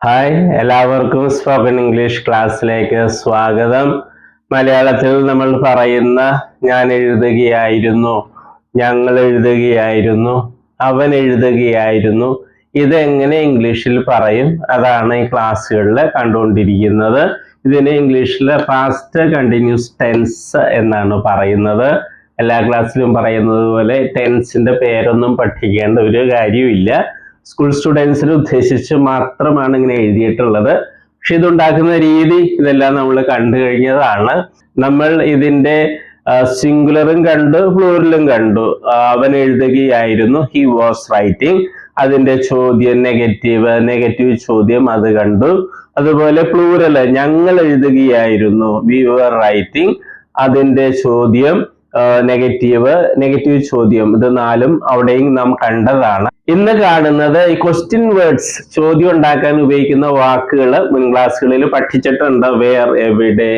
Hi, എല്ലാവർക്കും spoken English ക്ലാസ്സിലേക്ക് സ്വാഗതം. മലയാളത്തിൽ നമ്മൾ പറയുന്ന ഞാൻ എഴുതുകയായിരുന്നു, ഞങ്ങൾ എഴുതുകയായിരുന്നു, അവൻ എഴുതുകയായിരുന്നു, ഇതെങ്ങനെ ഇംഗ്ലീഷിൽ പറയും? അതാണ് ഈ ക്ലാസ്സുകളിൽ കണ്ടുകൊണ്ടിരിക്കുന്നത്. ഇതിനെ ഇംഗ്ലീഷിൽ പാസ്റ്റ് കണ്ടിന്യൂസ് ടെൻസ് എന്നാണ് പറയുന്നത്. എല്ലാ ക്ലാസ്സിലും പറയുന്നത് പോലെ ടെൻസിന്റെ പേരൊന്നും പഠിക്കേണ്ട ഒരു കാര്യമില്ല. സ്കൂൾ സ്റ്റുഡൻസിനെ ഉദ്ദേശിച്ച് മാത്രമാണ് ഇങ്ങനെ എഴുതിയിട്ടുള്ളത്. പക്ഷെ ഇതുണ്ടാക്കുന്ന രീതി ഇതെല്ലാം നമ്മൾ കണ്ടു കഴിഞ്ഞതാണ്. നമ്മൾ ഇതിന്റെ സിംഗുലറും കണ്ടു, പ്ലൂറലും കണ്ടു. അവൻ എഴുതുകയായിരുന്നു, ഹി വാസ് റൈറ്റിംഗ്. അതിന്റെ ചോദ്യം നെഗറ്റീവ് ചോദ്യം അത് കണ്ടു. അതുപോലെ പ്ലൂറല് ഞങ്ങൾ എഴുതുകയായിരുന്നു, വി വർ റൈറ്റിംഗ്. അതിന്റെ ചോദ്യം നെഗറ്റീവ് ചോദ്യം, ഇത് നാലും അവിടെയും നാം കണ്ടതാണ്. ഇന്ന് കാണുന്നത് ഈ ക്വസ്റ്റ്യൻ വേർഡ്സ്, ചോദ്യം ഉണ്ടാക്കാൻ ഉപയോഗിക്കുന്ന വാക്കുകൾ മുൻ ക്ലാസ്സുകളിൽ പഠിച്ചിട്ടുണ്ട്. വേർ, എവിടെ,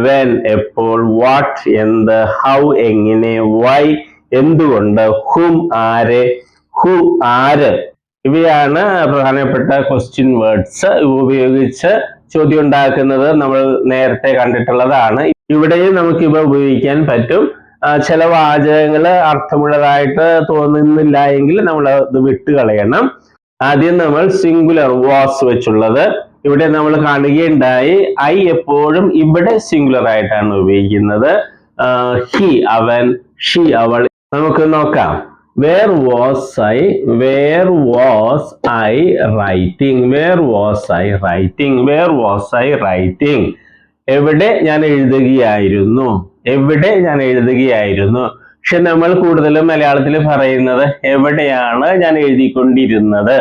വെൻ എപ്പോൾ, വാട്ട് എന്ത്, ഹൗ എങ്ങനെ, വൈ എന്തുകൊണ്ട്, ഹും ആര്, ഹു ആര്, ഇവയാണ് പ്രധാനപ്പെട്ട ക്വസ്റ്റ്യൻ വേർഡ്സ്. ഉപയോഗിച്ച് ചോദ്യം ഉണ്ടാക്കുന്നത് നമ്മൾ നേരത്തെ കണ്ടിട്ടുള്ളതാണ്. ഇവിടെയും നമുക്ക് ഇവ ഉപയോഗിക്കാൻ പറ്റും. ചില വാചകങ്ങൾ അർത്ഥമുള്ളതായിട്ട് തോന്നുന്നില്ല എങ്കിൽ നമ്മൾ അത് വിട്ടുകളയണം. ആദ്യം നമ്മൾ സിംഗുലർ വാസ് വെച്ചുള്ളത് ഇവിടെ നമ്മൾ കാണുകയുണ്ടായി. ഐ എപ്പോഴും ഇവിടെ സിംഗുലർ ആയിട്ടാണ് ഉപയോഗിക്കുന്നത്. ഹി അവൻ, ഷി അവൾ. നമുക്ക് നോക്കാം. Where was I, where was I writing, where was I writing, where was I writing. എവിടെ ഞാൻ എഴുതുകയായിരുന്നു, എവിടെ ഞാൻ എഴുതുകയായിരുന്നു. പക്ഷെ നമ്മൾ കൂടുതലും മലയാളത്തിൽ പറയുന്നത് എവിടെയാണ് ഞാൻ എഴുതിക്കൊണ്ടിരുന്നത്,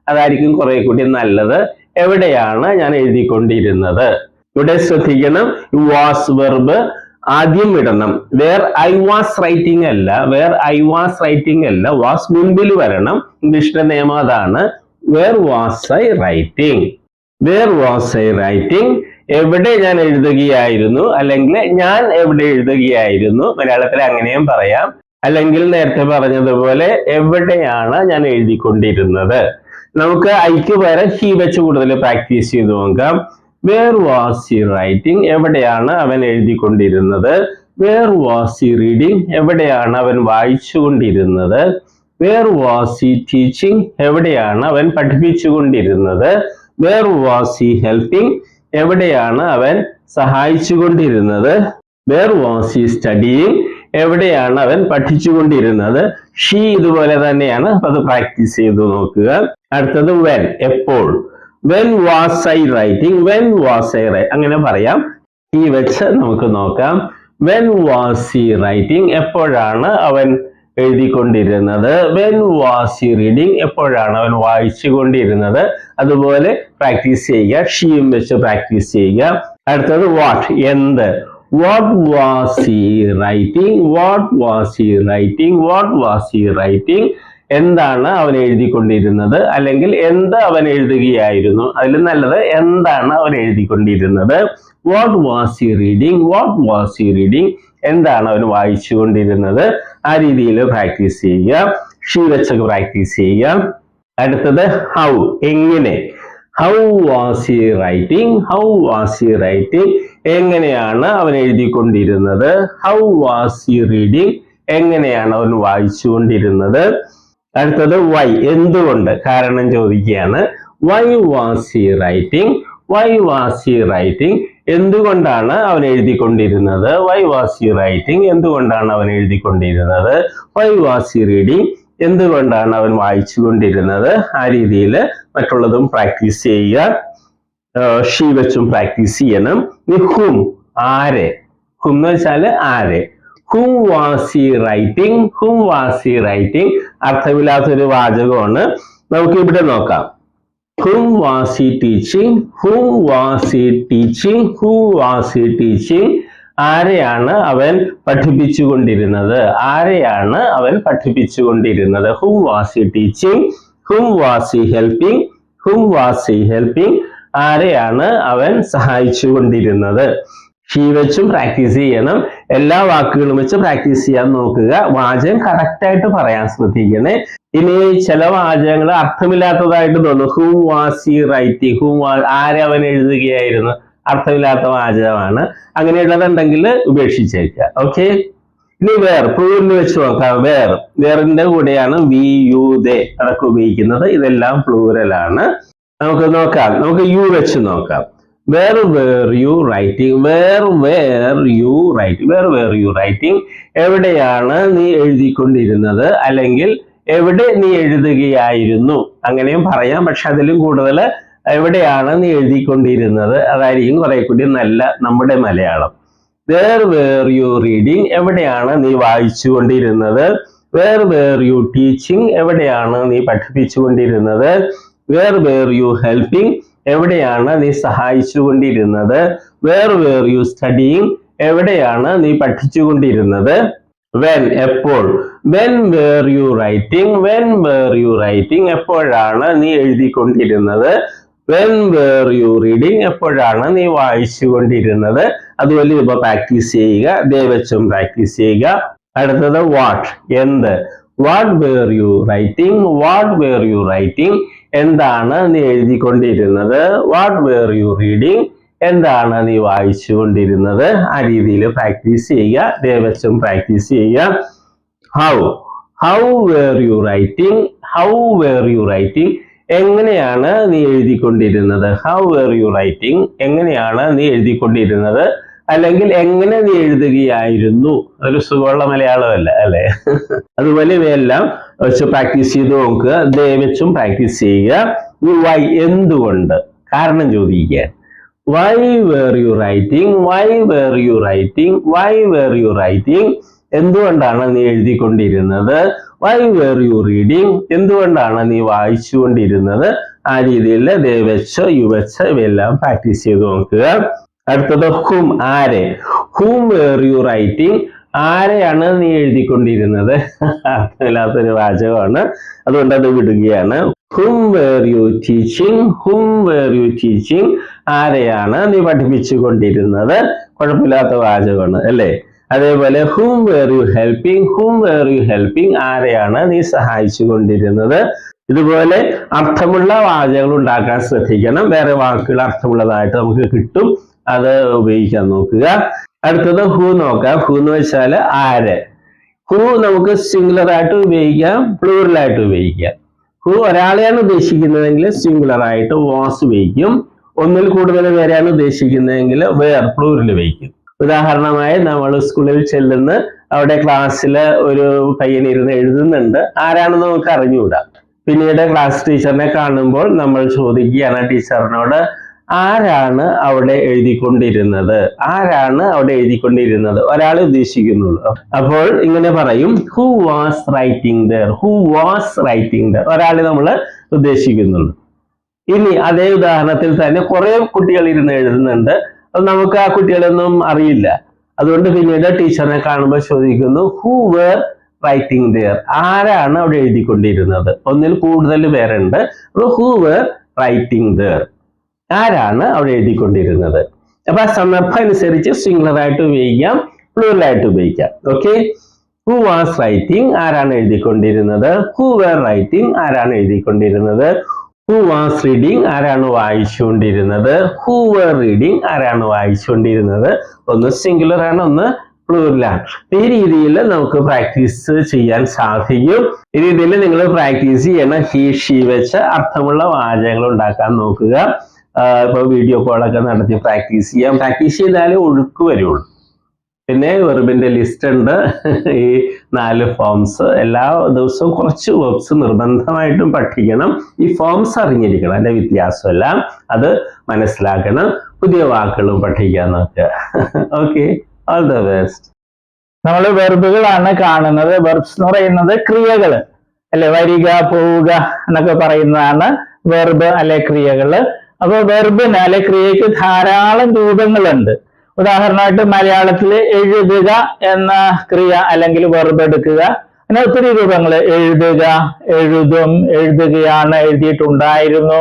അതായിരിക്കും കുറെ കൂടി നല്ലത്. എവിടെയാണ് ഞാൻ എഴുതിക്കൊണ്ടിരുന്നത്. ഇവിടെ ശ്രദ്ധിക്കണം, വാസ് വെർബ് ആദ്യം ഇടണം. വേർ ഐ വാസ് റൈറ്റിംഗ് അല്ല, വേർ ഐ വാസ് റൈറ്റിംഗ് അല്ല, വാസ് മുൻപിൽ വരണം. ഇംഗ്ലീഷിന്റെ നിയമം അതാണ്. Where was I writing, where was I writing. എവിടെ ഞാൻ എഴുതുകയായിരുന്നു, അല്ലെങ്കിൽ ഞാൻ എവിടെ എഴുതുകയായിരുന്നു. മലയാളത്തിൽ അങ്ങനെയും പറയാം. അല്ലെങ്കിൽ നേരത്തെ പറഞ്ഞതുപോലെ എവിടെയാണ് ഞാൻ എഴുതിക്കൊണ്ടിരുന്നത്. നമുക്ക് ഐക്ക് പകരം ഹി വെച്ച് കൂടുതൽ പ്രാക്ടീസ് ചെയ്ത് നോക്കാം. വേർ വാസ് ഹി റൈറ്റിംഗ്, എവിടെയാണ് അവൻ എഴുതിക്കൊണ്ടിരുന്നത്. വേർ വാസ് ഹി റീഡിംഗ്, എവിടെയാണ് അവൻ വായിച്ചുകൊണ്ടിരുന്നത്. വേർ വാസ് ഹി ടീച്ചിങ്, എവിടെയാണ് അവൻ പഠിപ്പിച്ചുകൊണ്ടിരുന്നത്. വേർ വാസ് ഹി ഹെൽപ്പിംഗ്, എവിടെയാണ് അവൻ സഹായിച്ചുകൊണ്ടിരുന്നത്. വേർ വാസ് ഹി സ്റ്റഡിയിങ്, എവിടെയാണ് അവൻ പഠിച്ചുകൊണ്ടിരുന്നത്. ഷീ ഇതുപോലെ തന്നെയാണ്. അപ്പൊ അത് പ്രാക്ടീസ് ചെയ്ത് നോക്കുക. അടുത്തത് വെൻ, എപ്പോൾ. When was I writing, when was I writing, അങ്ങനെ പറയാം. ഈ വെച്ച് നമുക്ക് നോക്കാം. വെൻ വാസ് ഹി റൈറ്റിംഗ്, എപ്പോഴാണ് അവൻ എഴുതിക്കൊണ്ടിരുന്നത്. വെൻ വാസ് ഹി റീഡിംഗ്, എപ്പോഴാണ് അവൻ വായിച്ചുകൊണ്ടിരുന്നത്. അതുപോലെ പ്രാക്ടീസ് ചെയ്യുക. ഷീയും വെച്ച് പ്രാക്ടീസ് ചെയ്യുക. അടുത്തത് വാട്ട്, എന്ത്. What was he writing, what was he writing, what was he writing. എന്താണ് അവൻ എഴുതിക്കൊണ്ടിരുന്നത്, അല്ലെങ്കിൽ എന്ത് അവൻ എഴുതുകയായിരുന്നു. അതിൽ നല്ലത് എന്താണ് അവൻ എഴുതിക്കൊണ്ടിരുന്നത്. What was he reading, what was he reading, എന്താണ് അവൻ വായിച്ചുകൊണ്ടിരുന്നത്. ആ രീതിയിൽ പ്രാക്ടീസ് ചെയ്യുക. ഷീ വെച്ചൊക്കെ പ്രാക്ടീസ് ചെയ്യുക. അടുത്തത് ഹൗ, എങ്ങനെ. How was he writing, how was he writing, എങ്ങനെയാണ് അവൻ എഴുതിക്കൊണ്ടിരുന്നത്. ഹൗ വാസ് ഹി റീഡിംഗ്, എങ്ങനെയാണ് അവൻ വായിച്ചുകൊണ്ടിരുന്നത്. അടുത്തത് വൈ, എന്തുകൊണ്ട്, കാരണം ചോദിക്കുകയാണ്. Why was he writing, why was he writing, എന്തുകൊണ്ടാണ് അവൻ എഴുതിക്കൊണ്ടിരുന്നത്. വൈ വാസ് ഹി റൈറ്റിംഗ്, എന്തുകൊണ്ടാണ് അവൻ എഴുതിക്കൊണ്ടിരുന്നത്. വൈ വാസ് ഹി റീഡിംഗ്, എന്തുകൊണ്ടാണ് അവൻ വായിച്ചുകൊണ്ടിരുന്നത്. ആ രീതിയിൽ മറ്റുള്ളതും പ്രാക്ടീസ് ചെയ്യുക. ഷീ വെച്ചും പ്രാക്ടീസ് ചെയ്യണം. ഹും, ആരെ. ഹും എന്ന് വെച്ചാൽ ആരെ. ഹും was he writing, hmm was he writing, അർത്ഥമില്ലാത്തൊരു വാചകമാണ്. നമുക്ക് ഇവിടെ നോക്കാം. Whom was he teaching? Whom was he teaching? Who was he teaching? ആരെയാണ് അവൻ പഠിപ്പിച്ചുകൊണ്ടിരുന്നത്, ആരെയാണ് അവൻ പഠിപ്പിച്ചുകൊണ്ടിരുന്നത്. Whom was he teaching? Whom was he helping? Whom was he helping? ആരെയാണ് അവൻ സഹായിച്ചുകൊണ്ടിരുന്നത്. ഷീ വെച്ചും പ്രാക്ടീസ് ചെയ്യണം. എല്ലാ വാക്കുകളും വെച്ച് പ്രാക്ടീസ് ചെയ്യാൻ നോക്കുക. വാചകം കറക്റ്റ് ആയിട്ട് പറയാൻ ശ്രദ്ധിക്കണേ. ഇനി ചില വാചകങ്ങൾ അർത്ഥമില്ലാത്തതായിട്ട് തോന്നും. ഹൂ വാസ് ഹി റൈറ്റിംഗ്, ആരെ അവൻ എഴുതുകയായിരുന്നു, അർത്ഥമില്ലാത്ത വാചകമാണ്. അങ്ങനെയുള്ളതുണ്ടെങ്കിൽ ഉപേക്ഷിച്ചേക്കുക. ഓക്കെ. ഇനി വേർ, പ്ലൂറൽ വെച്ച് നോക്കാം. വേറിന്റെ കൂടെയാണ് വി, യു, ദേ അതൊക്കെ ഉപയോഗിക്കുന്നത്. ഇതെല്ലാം പ്ലൂറലാണ്. നമുക്ക് നോക്കാം. നമുക്ക് യു വെച്ച് നോക്കാം. Where were you writing? Where were you writing? Where were you writing? എവിടെയാണ് നീ എഴുതിക്കൊണ്ടിരുന്നത്, അല്ലെങ്കിൽ എവിടെ നീ എഴുതുകയായിരുന്നു, അങ്ങനെയും പറയാം. പക്ഷെ അതിലും കൂടുതൽ എവിടെയാണ് നീ എഴുതിക്കൊണ്ടിരുന്നത്, അതായിരിക്കും കുറെ കൂടി നല്ല നമ്മുടെ Malayalam. Where were you reading? എവിടെയാണ് നീ വായിച്ചുകൊണ്ടിരുന്നത്. Where were you teaching? എവിടെയാണ് നീ പഠിപ്പിച്ചുകൊണ്ടിരുന്നത്. Where were you helping? എവിടെയാണ് നീ സഹായിച്ചുകൊണ്ടിരുന്നത്. Where were you studying? എവിടെയാണ് നീ പഠിച്ചുകൊണ്ടിരുന്നത്. When, എപ്പോൾ. When were you writing? When were you writing? എപ്പോഴാണ് നീ എഴുതിക്കൊണ്ടിരുന്നത്. When were you reading? എപ്പോഴാണ് നീ വായിച്ചുകൊണ്ടിരുന്നത്. അതുപോലെ ഇപ്പൊ പ്രാക്ടീസ് ചെയ്യുക. ദേ വെച്ചും പ്രാക്ടീസ് ചെയ്യുക. അടുത്തത് വാട്ട്, എന്ത്. What were you writing? What were you writing? എന്താണ് നീ എഴുതിക്കൊണ്ടിരുന്നത്. What were you reading? എന്താണ് നീ വായിച്ചുകൊണ്ടിരുന്നത്. ആ രീതിയിൽ പ്രാക്ടീസ് ചെയ്യുക. ദേ വെച്ചും പ്രാക്ടീസ് ചെയ്യുക. How were you writing? How were you writing? എങ്ങനെയാണ് നീ എഴുതിക്കൊണ്ടിരുന്നത്. How were you writing? എങ്ങനെയാണ് നീ എഴുതിക്കൊണ്ടിരുന്നത്, അല്ലെങ്കിൽ എങ്ങനെ നീ എഴുതുകയായിരുന്നു. അതൊരു സുഖമുള്ള മലയാളമല്ല അല്ലെ. അതുപോലെ ഇവയെല്ലാം വെച്ച് പ്രാക്ടീസ് ചെയ്ത് നോക്കുക. ദേ വെച്ചും പ്രാക്ടീസ് ചെയ്യുക. വൈ, എന്തുകൊണ്ട്, കാരണം ചോദിക്കുക. Why were you writing? Why were you writing? Why were you writing? എന്തുകൊണ്ടാണ് നീ എഴുതിക്കൊണ്ടിരുന്നത്. Why were you reading? എന്തുകൊണ്ടാണ് നീ വായിച്ചുകൊണ്ടിരുന്നത്. ആ രീതിയിൽ ദേ വെച്ചോ യു വെച്ചോ ഇവയെല്ലാം പ്രാക്ടീസ് ചെയ്ത് നോക്കുക. അടുത്തത് ഹും, ആരെ. Whom were you writing? ആരെയാണ് നീ എഴുതിക്കൊണ്ടിരുന്നത്. അർത്ഥമില്ലാത്തൊരു വാചകമാണ്, അതുകൊണ്ട് അത് വിടുകയാണ്. Whom were you teaching? Whom were you teaching? ആരെയാണ് നീ പഠിപ്പിച്ചുകൊണ്ടിരുന്നത്. കുഴപ്പമില്ലാത്ത വാചകമാണ് അല്ലേ. അതേപോലെ whom were you helping? Whom were you helping? ആരെയാണ് നീ സഹായിച്ചുകൊണ്ടിരുന്നത്. ഇതുപോലെ അർത്ഥമുള്ള വാചകങ്ങൾ ഉണ്ടാക്കാൻ ശ്രദ്ധിക്കണം. വേറെ വാക്കുകൾ അർത്ഥമുള്ളതായിട്ട് നമുക്ക് കിട്ടും, അത് ഉപയോഗിക്കാൻ നോക്കുക. അടുത്തത് ഹൂ നോക്കാം. ഹൂ എന്ന് വെച്ചാൽ ആര്. ഹൂ നമുക്ക് സിംഗുലർ ആയിട്ട് ഉപയോഗിക്കാം, പ്ലൂറൽ ആയിട്ട് ഉപയോഗിക്കാം. ഹൂ ഒരാളെയാണ് ഉദ്ദേശിക്കുന്നതെങ്കിൽ സിംഗുലർ ആയിട്ട് വാസ് ഉപയോഗിക്കും. ഒന്നിൽ കൂടുതൽ പേരെയാണ് ഉദ്ദേശിക്കുന്നതെങ്കിൽ വേർ, പ്ലൂറൽ ഉപയോഗിക്കും. ഉദാഹരണമായി നമ്മൾ സ്കൂളിൽ ചെല്ലുന്ന അവിടെ ക്ലാസ്സിൽ ഒരു പയ്യനിരുന്ന് എഴുതുന്നുണ്ട്, ആരാണെന്ന് നമുക്ക് അറിഞ്ഞുകൂടാ. പിന്നീട് ക്ലാസ് ടീച്ചറിനെ കാണുമ്പോൾ നമ്മൾ ചോദിക്കുകയാണ് ടീച്ചറിനോട്, ആരാണ് അവിടെ എഴുതിക്കൊണ്ടിരുന്നത്. ആരാണ് അവിടെ എഴുതിക്കൊണ്ടിരുന്നത്, ഒരാളെ ഉദ്ദേശിക്കുന്നുള്ളൂ. അപ്പോൾ ഇങ്ങനെ പറയും, who was writing there. Who was writing there, ഒരാളെ നമ്മൾ ഉദ്ദേശിക്കുന്നുള്ളൂ. ഇനി അതേ ഉദാഹരണത്തിൽ തന്നെ കുറെ കുട്ടികൾ ഇരുന്ന് എഴുതുന്നുണ്ട്, അത് നമുക്ക് ആ കുട്ടികളൊന്നും അറിയില്ല. അതുകൊണ്ട് പിന്നീട് ടീച്ചറിനെ കാണുമ്പോൾ ചോദിക്കുന്നു, ഹു വേർ റൈറ്റിംഗ് ദർ. ആരാണ് അവിടെ എഴുതിക്കൊണ്ടിരുന്നത്. ഒന്നിൽ കൂടുതൽ പേരുണ്ട്. അപ്പോൾ ഹു വേർ റൈറ്റിംഗ് ദർ, ആരാണ് അവിടെ എഴുതിക്കൊണ്ടിരുന്നത്. അപ്പൊ ആ സന്ദർഭം അനുസരിച്ച് സിംഗുലർ ആയിട്ട് ഉപയോഗിക്കാം, പ്ലൂറൽ ആയിട്ട് ഉപയോഗിക്കാം. ഓക്കെ. ഹു വാസ് റൈറ്റിംഗ്, ആരാണ് എഴുതിക്കൊണ്ടിരുന്നത്. ഹു വേർ റൈറ്റിംഗ്, ആരാണ് എഴുതിക്കൊണ്ടിരുന്നത്. ഹു വാസ് റീഡിംഗ്, ആരാണ് വായിച്ചുകൊണ്ടിരുന്നത്. ഹു വേർ റീഡിംഗ്, ആരാണ് വായിച്ചുകൊണ്ടിരുന്നത്. ഒന്ന് സിംഗുലർ ആണ്, ഒന്ന് പ്ലൂറലാണ്. ഈ രീതിയിൽ നമുക്ക് പ്രാക്ടീസ് ചെയ്യാൻ സാധിക്കും. ഈ രീതിയിൽ നിങ്ങൾ പ്രാക്ടീസ് ചെയ്യണം. ഹി, ഷീ വെച്ച് അർത്ഥമുള്ള വാചകങ്ങൾ ഉണ്ടാക്കാൻ നോക്കുക. ഇപ്പൊ വീഡിയോ കോളൊക്കെ നടത്തി പ്രാക്ടീസ് ചെയ്യാം. പ്രാക്ടീസ് ചെയ്താലേ ഒഴുക്ക് വരുള്ളൂ. പിന്നെ വെർബിന്റെ ലിസ്റ്റ് ഉണ്ട്, ഈ 4 ഫോംസ്. എല്ലാ ദിവസവും കുറച്ച് വെർബ്സ് നിർബന്ധമായിട്ടും പഠിക്കണം. ഈ ഫോംസ് അറിഞ്ഞിരിക്കണം, അതിന്റെ വ്യത്യാസമെല്ലാം അത് മനസ്സിലാക്കണം. പുതിയ വാക്കുകളും പഠിക്കാൻ നോക്കുക. Okay, all the best. നമ്മൾ വെർബുകളാണ് കാണുന്നത്. വെർബ്സ് എന്ന് പറയുന്നത് ക്രിയകൾ അല്ലെ, വരിക, പോവുക എന്നൊക്കെ പറയുന്നതാണ് വെർബ് അല്ലെ ക്രിയകള്. അപ്പൊ വെർബിന് അല്ലെ ക്രിയക്ക് ധാരാളം രൂപങ്ങളുണ്ട്. ഉദാഹരണമായിട്ട് മലയാളത്തിൽ എഴുതുക എന്ന ക്രിയ അല്ലെങ്കിൽ വെർബ് എടുക്കുക, അങ്ങനെ ഒത്തിരി രൂപങ്ങൾ. എഴുതുക, എഴുതും, എഴുതുകയാണ്, എഴുതിയിട്ടുണ്ടായിരുന്നു,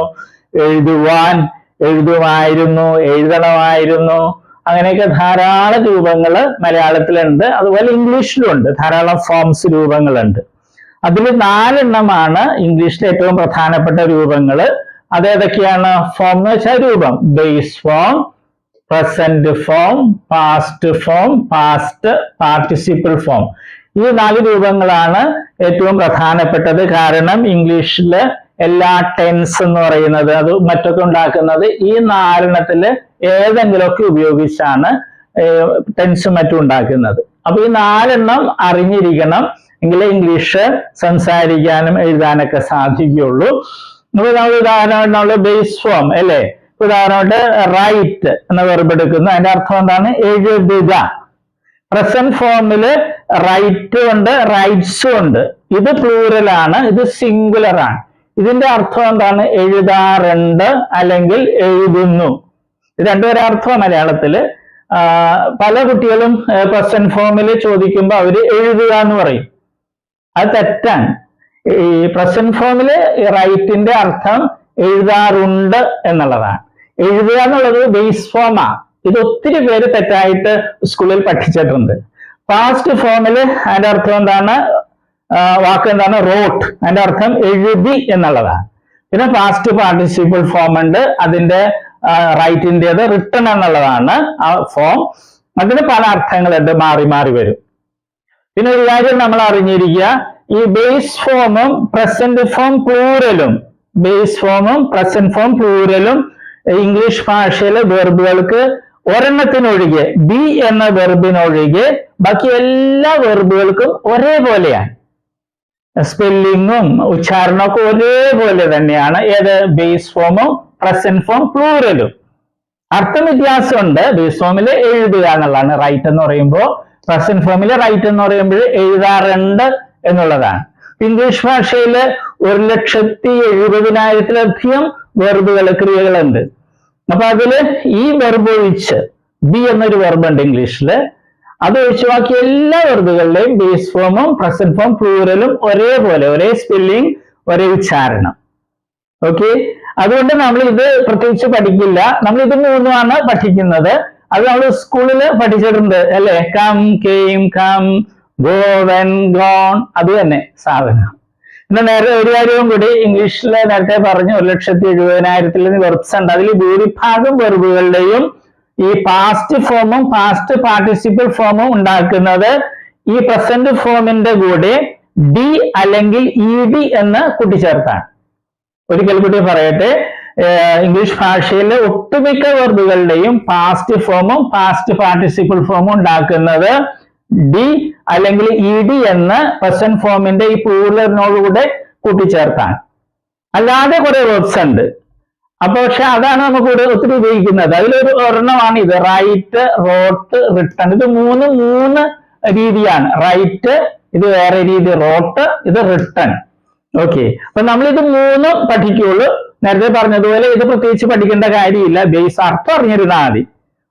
എഴുതുവാൻ, എഴുതുമായിരുന്നു, എഴുതണമായിരുന്നു. അങ്ങനെയൊക്കെ ധാരാളം രൂപങ്ങൾ മലയാളത്തിലുണ്ട്. അതുപോലെ ഇംഗ്ലീഷിലും ഉണ്ട്, ധാരാളം ഫോംസ് രൂപങ്ങളുണ്ട്. അതിൽ 4 എണ്ണമാണ് ഇംഗ്ലീഷിലെ ഏറ്റവും പ്രധാനപ്പെട്ട രൂപങ്ങൾ. അതേതൊക്കെയാണ്? ഫോം എന്ന് വെച്ചാൽ രൂപം. Base form, present form, past form, past participle form. ഈ 4 രൂപങ്ങളാണ് ഏറ്റവും പ്രധാനപ്പെട്ടത്. കാരണം ഇംഗ്ലീഷില് എല്ലാ ടെൻസ് എന്ന് പറയുന്നത് അത് മറ്റൊക്കെ ഉണ്ടാക്കുന്നത് ഈ 4 എണ്ണത്തില് ഏതെങ്കിലുമൊക്കെ ഉപയോഗിച്ചാണ് ടെൻസും മറ്റും ഉണ്ടാക്കുന്നത്. അപ്പൊ ഈ 4 എണ്ണം അറിഞ്ഞിരിക്കണം, എങ്കിലേ ഇംഗ്ലീഷ് സംസാരിക്കാനും എഴുതാനൊക്കെ സാധിക്കുകയുള്ളൂ. നമ്മൾ ഉദാഹരണമായിട്ട് ബേസ് ഫോം അല്ലേ, ഉദാഹരണമായിട്ട് റൈറ്റ് എന്ന വെർബ് എടുക്കുന്നു. അതിന്റെ അർത്ഥം എന്താണ്? എഴുതുക. പ്രസന്റ് ഫോമില് റൈറ്റ് ഉണ്ട്, റൈറ്റ്സും ഉണ്ട്. ഇത് പ്ലൂറലാണ്, ഇത് സിംഗുലർ ആണ്. ഇതിന്റെ അർത്ഥം എന്താണ്? എഴുതാറുണ്ട് അല്ലെങ്കിൽ എഴുതുന്നു. ഇത് രണ്ടുപേരെ അർത്ഥം മലയാളത്തില്. പല കുട്ടികളും പ്രസന്റ് ഫോമിൽ ചോദിക്കുമ്പോൾ അവര് എഴുതുക എന്ന് പറയും. അത് തെറ്റാണ്. ഈ പ്രസന്റ് ഫോമില് റൈറ്റിന്റെ അർത്ഥം എഴുതാറുണ്ട് എന്നുള്ളതാണ്. എഴുതുക എന്നുള്ളത് ബേസ് ഫോമാണ്. ഇത് ഒത്തിരി പേര് തെറ്റായിട്ട് സ്കൂളിൽ പഠിച്ചിട്ടുണ്ട്. പാസ്റ്റ് ഫോമില് അതിന്റെ അർത്ഥം എന്താണ്? വാക്ക് എന്താണ്? റോട്ട്. അതിന്റെ അർത്ഥം എഴുതി എന്നുള്ളതാണ്. പിന്നെ പാസ്റ്റ് പാർട്ടിസിപ്പിൾ ഫോം ഉണ്ട്, അതിന്റെ റൈറ്റിൻ്റെത് റിട്ടൺ എന്നുള്ളതാണ് ആ ഫോം. അതിന് പല അർത്ഥങ്ങളുണ്ട്, മാറി മാറി വരും. പിന്നെ ഒരു കാര്യം നമ്മൾ അറിഞ്ഞിരിക്കുക, ഈ ബേസ് ഫോമും പ്രസന്റ് ഫോം പ്ലൂറലും, ബേസ് ഫോമും പ്രസന്റ് ഫോം പ്ലൂറലും ഇംഗ്ലീഷ് ഭാഷയിലെ വെർബുകൾക്ക് ഒരെണ്ണത്തിനൊഴികെ, ബി എന്ന വെർബിനൊഴികെ ബാക്കി എല്ലാ വെർബുകൾക്കും ഒരേപോലെയാണ്. സ്പെല്ലിങ്ങും ഉച്ചാരണമൊക്കെ ഒരേപോലെ തന്നെയാണ്. ഏത്? ബേസ് ഫോമും പ്രസന്റ് ഫോം പ്ലൂറലും. അർത്ഥം വ്യത്യാസമുണ്ട്. ബേസ് ഫോമിൽ എഴുതുക എന്നുള്ളതാണ് റൈറ്റ് എന്ന് പറയുമ്പോൾ, പ്രസന്റ് ഫോമിൽ റൈറ്റ് എന്ന് പറയുമ്പോൾ എഴുതാറുണ്ട് എന്നുള്ളതാണ്. ഇംഗ്ലീഷ് ഭാഷയിൽ 1,70,70,000-ലധികം വെർബുകൾ, ക്രിയകളുണ്ട്. അപ്പൊ അതില് ഈ വെർബ് ഒഴിച്ച്, ബി എന്നൊരു വെർബ് ഉണ്ട് ഇംഗ്ലീഷില്, അത് ഒഴിച്ച് ബാക്കി എല്ലാ വെർബുകളിലെയും ബേസ് ഫോമും പ്രസന്റ് ഫോം പ്ലൂറലും ഒരേപോലെ, ഒരേ സ്പെല്ലിംഗ്, ഒരേ ഉച്ചാരണം. ഓക്കെ, അതുകൊണ്ട് നമ്മൾ ഇത് പ്രത്യേകിച്ച് പഠിക്കില്ല. നമ്മൾ ഇത് 3ആണ് പഠിക്കുന്നത്. അത് നമ്മൾ സ്കൂളിൽ പഠിച്ചിട്ടുണ്ട് അല്ലെ. Come, came, come, go, went, gone, അത് തന്നെ സാധനം. പിന്നെ നേരെ ഒരു കാര്യവും കൂടി, ഇംഗ്ലീഷിൽ നേരത്തെ പറഞ്ഞു 1,70,70,000 വെർബ്സ് ഉണ്ട്. അതിൽ ഭൂരിഭാഗം വെർബുകളുടെയും ഈ പാസ്റ്റ് ഫോമും പാസ്റ്റ് പാർട്ടിസിപ്പിൾ ഫോമും ഉണ്ടാക്കുന്നത് ഈ പ്രസന്റ് ഫോമിന്റെ കൂടെ ഡി അല്ലെങ്കിൽ ഇ ഡി എന്ന് കൂട്ടിച്ചേർത്താണ്. ഒരിക്കൽ കൂടി പറയട്ടെ, ഇംഗ്ലീഷ് ഭാഷയിലെ ഒട്ടുമിക്ക വെർബുകളുടെയും പാസ്റ്റ് ഫോമും പാസ്റ്റ് പാർട്ടിസിപ്പിൾ ഫോമും ഉണ്ടാക്കുന്നത് ഡി അല്ലെങ്കിൽ ഇ ഡി എന്ന് പ്രസന്റ് ഫോമിന്റെ ഈ പ്ലൂറലിനോടുകൂടെ കൂട്ടിച്ചേർത്താണ്. അല്ലാതെ കുറെ വെർബ്സ് ഉണ്ട്. അപ്പൊ പക്ഷെ അതാണ് നമുക്ക് ഇവിടെ ഒത്തിരി ഉപയോഗിക്കുന്നത്. അതിലൊരു ഒരെണ്ണമാണ് ഇത്, റൈറ്റ്, റോട്ട്, റിട്ടൺ. ഇത് മൂന്ന് രീതിയാണ്. റൈറ്റ് ഇത് വേറെ രീതി, റോട്ട് ഇത് റിട്ടൺ. ഓക്കെ, അപ്പൊ നമ്മൾ ഇത് 3 പഠിക്കുള്ളൂ. നേരത്തെ പറഞ്ഞതുപോലെ ഇത് പ്രത്യേകിച്ച് പഠിക്കേണ്ട കാര്യമില്ല, ബേസ് അർത്ഥം അറിഞ്ഞിരുന്നാൽ മതി.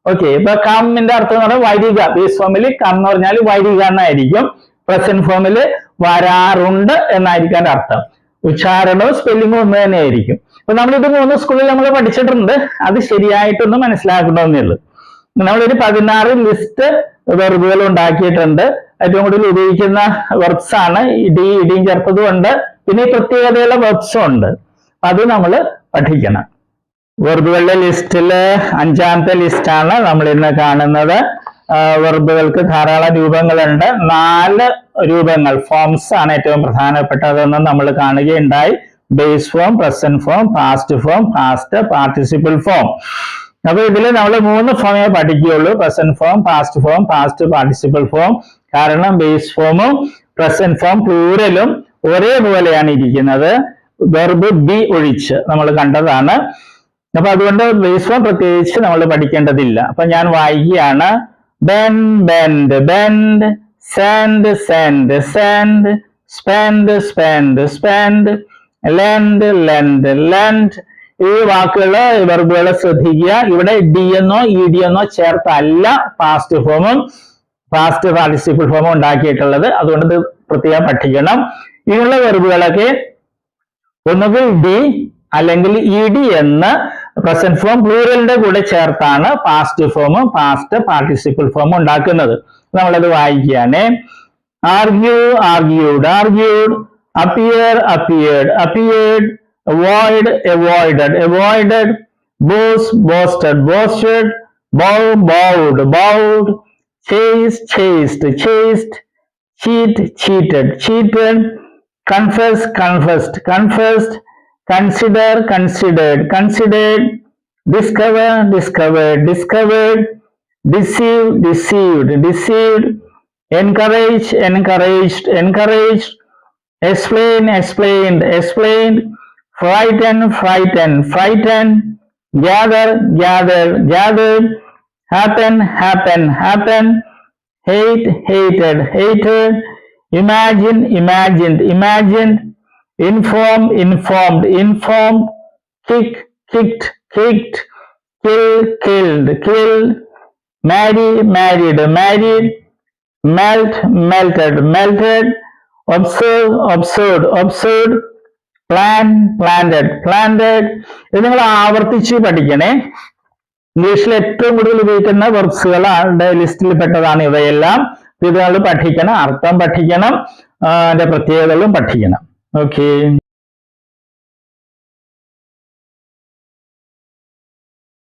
ഓക്കെ, ഇപ്പൊ കമ്മിന്റെ അർത്ഥം എന്ന് പറഞ്ഞാൽ വരിക. ബേസ് ഫോമിൽ കം എന്ന് പറഞ്ഞാൽ വരിക എന്നായിരിക്കും. പ്രസന്റ് ഫോമിൽ വരാറുണ്ട് എന്നായിരിക്കും അതിന്റെ അർത്ഥം. ഉച്ചാരണവും സ്പെല്ലിങ്ങും ഒന്ന് തന്നെ ആയിരിക്കും. അപ്പൊ നമ്മളിത് 3 സ്കൂളിൽ നമ്മൾ പഠിച്ചിട്ടുണ്ട്. അത് ശരിയായിട്ടൊന്ന് മനസ്സിലാക്കണമെന്നേ ഉള്ളൂ. നമ്മളൊരു 16 ലിസ്റ്റ് വെർബുകൾ ഉണ്ടാക്കിയിട്ടുണ്ട്. ഏറ്റവും കൂടുതൽ ഉപയോഗിക്കുന്ന വെർബ്സ് ആണ്. ഡി, ഇടിയും ചേർത്തതും ഉണ്ട്. പിന്നെ ഈ പ്രത്യേകതയുള്ള വെർബ്സും ഉണ്ട്. അത് നമ്മൾ പഠിക്കണം. വെർബുകളുടെ ലിസ്റ്റില് 5ാമത്തെ ലിസ്റ്റാണ് നമ്മൾ ഇന്ന് കാണുന്നത്. വെർബുകൾക്ക് ധാരാളം രൂപങ്ങളുണ്ട്. 4 രൂപങ്ങൾ, ഫോംസ് ആണ് ഏറ്റവും പ്രധാനപ്പെട്ടതെന്ന് നമ്മൾ കാണുകയുണ്ടായി. Base form, present form, past form, past participle form. അപ്പൊ ഇതിൽ നമ്മൾ 3 ഫോമേ പഠിക്കുകയുള്ളൂ, present form, past form, past participle form. കാരണം ബേസ് ഫോമും പ്രസന്റ് ഫോം പ്ലൂറലും ഒരേപോലെയാണ് ഇരിക്കുന്നത്, വെർബ് ബി ഒഴിച്ച് നമ്മൾ കണ്ടതാണ്. അപ്പൊ അതുകൊണ്ട് ബേസ് ഫോം പ്രത്യേകിച്ച് നമ്മൾ പഠിക്കേണ്ടതില്ല. അപ്പൊ ഞാൻ വായിക്കുകയാണ്. bend, bend, bend, send, send, send, spend, spend, spend, lend, lend, lend. ഈ വാക്കുകള്, വെർബുകളെ ശ്രദ്ധിക്കുക. ഇവിടെ ഡി എന്നോ ഇ ഡി എന്നോ ചേർത്തല്ല പാസ്റ്റ് ഫോമും പാസ്റ്റ് പാർട്ടിസിപ്പിൾ ഫോമും ഉണ്ടാക്കിയിട്ടുള്ളത്. അതുകൊണ്ട് ഇത് പ്രത്യേകം പഠിക്കണം. ഇതിനുള്ള വെർബുകളൊക്കെ ഒന്നുകിൽ ഡി അല്ലെങ്കിൽ ഇ ഡി എന്ന് പ്രസന്റ് ഫോം പ്ലൂറലിന്റെ കൂടെ ചേർത്താണ് past form past participle form ഉണ്ടാക്കുന്നത്. നമ്മളത് വായിക്കുകയാണ്. Argue argued argued, appear appeared appeared, avoid avoided avoided, boast boasted boasted, bow bowed bowed, chase chased chased, cheat cheated cheated, confess confessed confessed, consider considered considered, discover discovered discovered, deceive deceived deceived, encourage encouraged encouraged, explain explained explained, frighten frightened frightened, gather gathered gathered, happen happen happened, hate hated hated, imagine imagined imagined, inform informed informed, kick kicked kicked, kill killed killed, marry married married, melt melted melted, observe observed observed, plan planted planted. ഇത് നിങ്ങൾ ആവർത്തിച്ച് പഠിക്കണേ. ഇംഗ്ലീഷിൽ ഏറ്റവും കൂടുതൽ ഉപയോഗിക്കുന്ന വെർബ്സുകളുടെ ലിസ്റ്റിൽ പെട്ടതാണ് ഇവയെല്ലാം. ഇത് നിങ്ങൾ പഠിക്കണം, അർത്ഥം പഠിക്കണം, അതിന്റെ പ്രത്യേകതകളും പഠിക്കണം. ഓക്കെ.